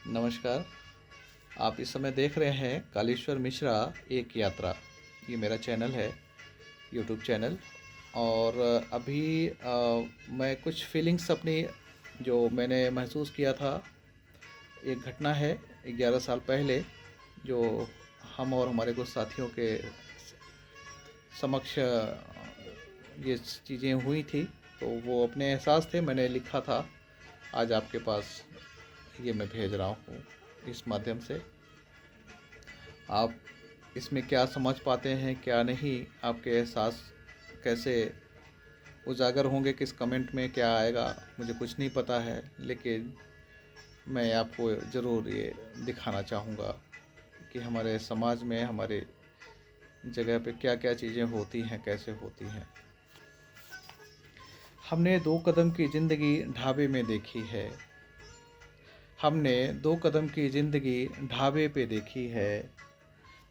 नमस्कार। आप इस समय देख रहे हैं कालेश्वर मिश्रा एक यात्रा। ये मेरा चैनल है, यूट्यूब चैनल। और मैं कुछ फीलिंग्स अपनी जो मैंने महसूस किया था। एक घटना है 11 साल पहले, जो हम और हमारे कुछ साथियों के समक्ष ये चीज़ें हुई थी। तो वो अपने एहसास थे, मैंने लिखा था। आज आपके पास ये मैं भेज रहा हूँ इस माध्यम से। आप इसमें क्या समझ पाते हैं, क्या नहीं, आपके एहसास कैसे उजागर होंगे, किस कमेंट में क्या आएगा, मुझे कुछ नहीं पता है। लेकिन मैं आपको ज़रूर ये दिखाना चाहूँगा कि हमारे समाज में, हमारे जगह पे क्या क्या चीज़ें होती हैं, कैसे होती हैं। हमने 2 कदम की ज़िंदगी ढाबे में देखी है। हमने 2 कदम की ज़िंदगी ढाबे पे देखी है,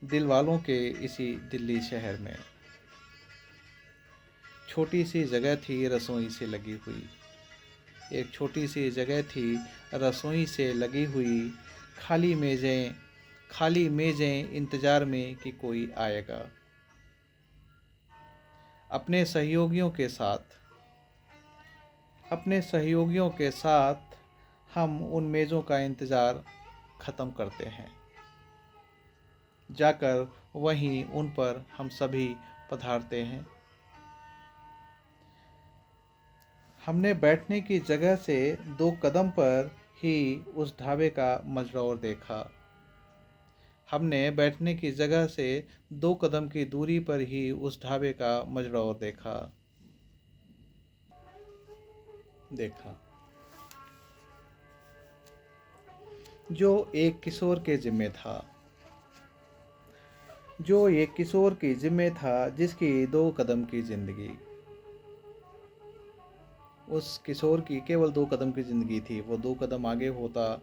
दिल वालों के इसी दिल्ली शहर में। छोटी सी जगह थी रसोई से लगी हुई, एक छोटी सी जगह थी रसोई से लगी हुई। खाली मेज़ें इंतज़ार में कि कोई आएगा। अपने सहयोगियों के साथ हम उन मेज़ों का इंतज़ार ख़त्म करते हैं। जाकर वहीं उन पर हम सभी पधारते हैं। हमने बैठने की जगह से 2 कदम पर ही उस ढाबे का मजरौर देखा। हमने बैठने की जगह से 2 कदम की दूरी पर ही उस ढाबे का मजरौर देखा जो एक किशोर के ज़िम्मे था, जिसकी 2 कदम की ज़िंदगी। उस किशोर की केवल 2 कदम की ज़िंदगी थी। वो 2 कदम आगे होता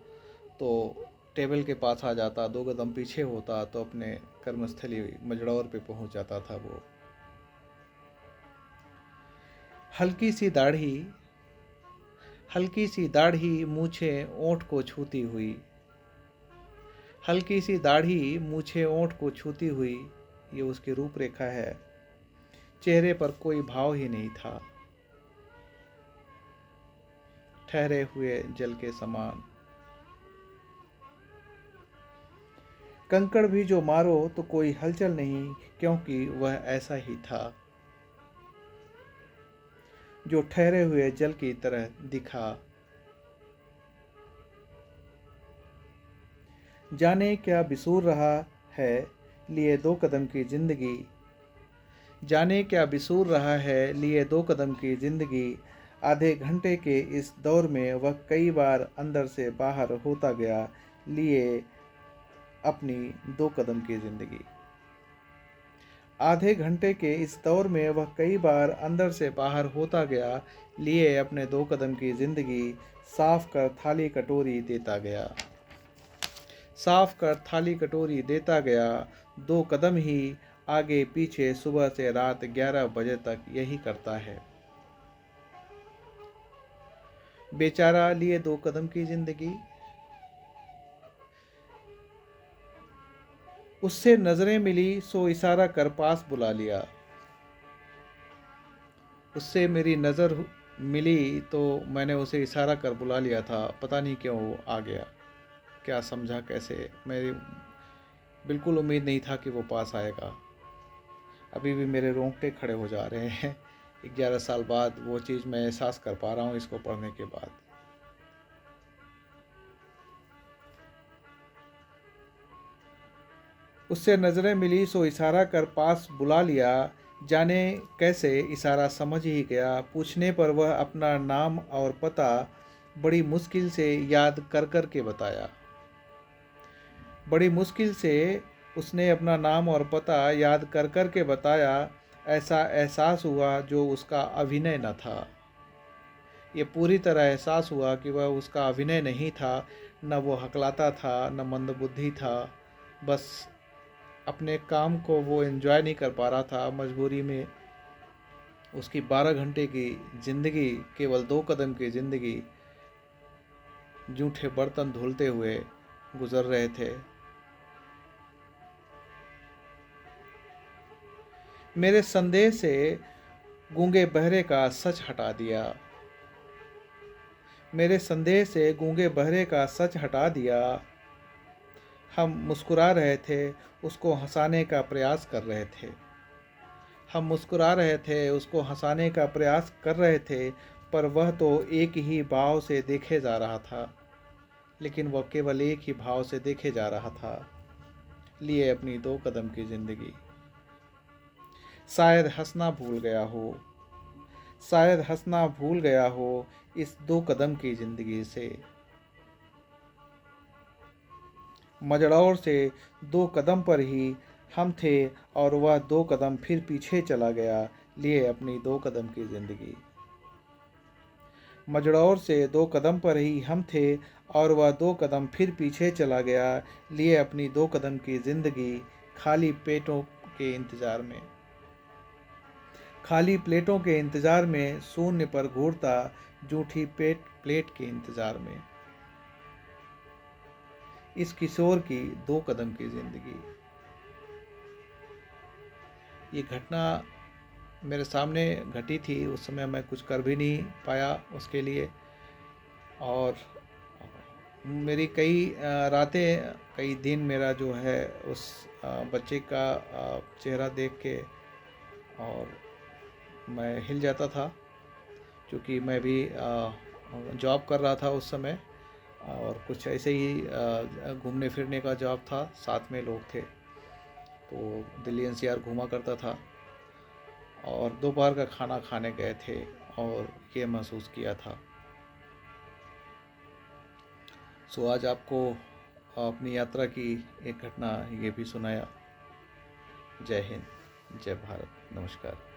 तो टेबल के पास आ जाता, 2 कदम पीछे होता तो अपने कर्मस्थली मजड़ौर पे पहुंच जाता था। वो हल्की सी दाढ़ी मूछें ओंठ को छूती हुई, ये उसकी रूपरेखा है। चेहरे पर कोई भाव ही नहीं था, ठहरे हुए जल के समान। कंकड़ भी जो मारो तो कोई हलचल नहीं, क्योंकि वह ऐसा ही था जो ठहरे हुए जल की तरह दिखा। जाने क्या बिसूर रहा है लिए 2 कदम की जिंदगी। आधे घंटे के इस दौर में वह कई बार अंदर से बाहर होता गया, लिए अपनी 2 कदम की जिंदगी। आधे घंटे के इस दौर में वह कई बार अंदर से बाहर होता गया, लिए अपने 2 कदम की जिंदगी। साफ कर थाली कटोरी देता गया, 2 कदम ही आगे पीछे, सुबह से रात 11 बजे तक यही करता है। बेचारा लिए 2 कदम की जिंदगी। उससे नजरें मिली सो इशारा कर पास बुला लिया। उससे मेरी नज़र मिली तो मैंने उसे इशारा कर बुला लिया था। पता नहीं क्यों वो आ गया, क्या समझा, कैसे। मेरी बिल्कुल उम्मीद नहीं था कि वो पास आएगा। अभी भी मेरे रोंगटे खड़े हो जा रहे हैं। 11 साल बाद वो चीज़ मैं एहसास कर पा रहा हूँ इसको पढ़ने के बाद। उससे नज़रें मिली सो इशारा कर पास बुला लिया, जाने कैसे इशारा समझ ही गया। पूछने पर वह अपना नाम और पता बड़ी मुश्किल से याद कर के बताया। बड़ी मुश्किल से उसने अपना नाम और पता याद कर के बताया। ऐसा एहसास हुआ जो उसका अभिनय न था। ये पूरी तरह एहसास हुआ कि वह उसका अभिनय नहीं था, न वो हकलाता था, न मंदबुद्धि था। बस अपने काम को वो एंजॉय नहीं कर पा रहा था। मजबूरी में उसकी 12 घंटे की ज़िंदगी, केवल 2 कदम की ज़िंदगी, जूठे बर्तन धुलते हुए गुजर रहे थे। मेरे संदेह से गूंगे बहरे का सच हटा दिया। मेरे संदेह से गूंगे बहरे का सच हटा दिया। हम मुस्कुरा रहे थे, उसको हंसाने का प्रयास कर रहे थे। हम मुस्कुरा रहे थे, उसको हंसाने का प्रयास कर रहे थे, पर वह तो एक ही भाव से देखे जा रहा था। लेकिन वह केवल एक ही भाव से देखे जा रहा था। लिए अपनी 2 कदम की जिंदगी। शायद हंसना भूल गया हो, शायद हंसना भूल गया हो इस 2 कदम की जिंदगी से। मजड़ौर से 2 कदम पर ही हम थे और वह 2 कदम फिर पीछे चला गया, लिए अपनी 2 कदम की जिंदगी। मजड़ौर से 2 कदम पर ही हम थे और वह 2 कदम फिर पीछे चला गया, लिए अपनी 2 कदम की जिंदगी। खाली पेटों के इंतजार में, खाली प्लेटों के इंतजार में, शून्य पर घूरता जूठी प्लेट के इंतजार में। इस किशोर की 2 कदम की जिंदगी। ये घटना मेरे सामने घटी थी। उस समय मैं कुछ कर भी नहीं पाया उसके लिए। और मेरी कई रातें, कई दिन मेरा जो है उस बच्चे का चेहरा देख के और मैं हिल जाता था, क्योंकि मैं भी जॉब कर रहा था उस समय और कुछ ऐसे ही घूमने फिरने का जॉब था, साथ में लोग थे, तो दिल्ली एनसीआर घूमा करता था और दोपहर का खाना खाने गए थे और ये महसूस किया था। सो आज आपको अपनी यात्रा की एक घटना ये भी सुनाया। जय हिंद, जय भारत, नमस्कार।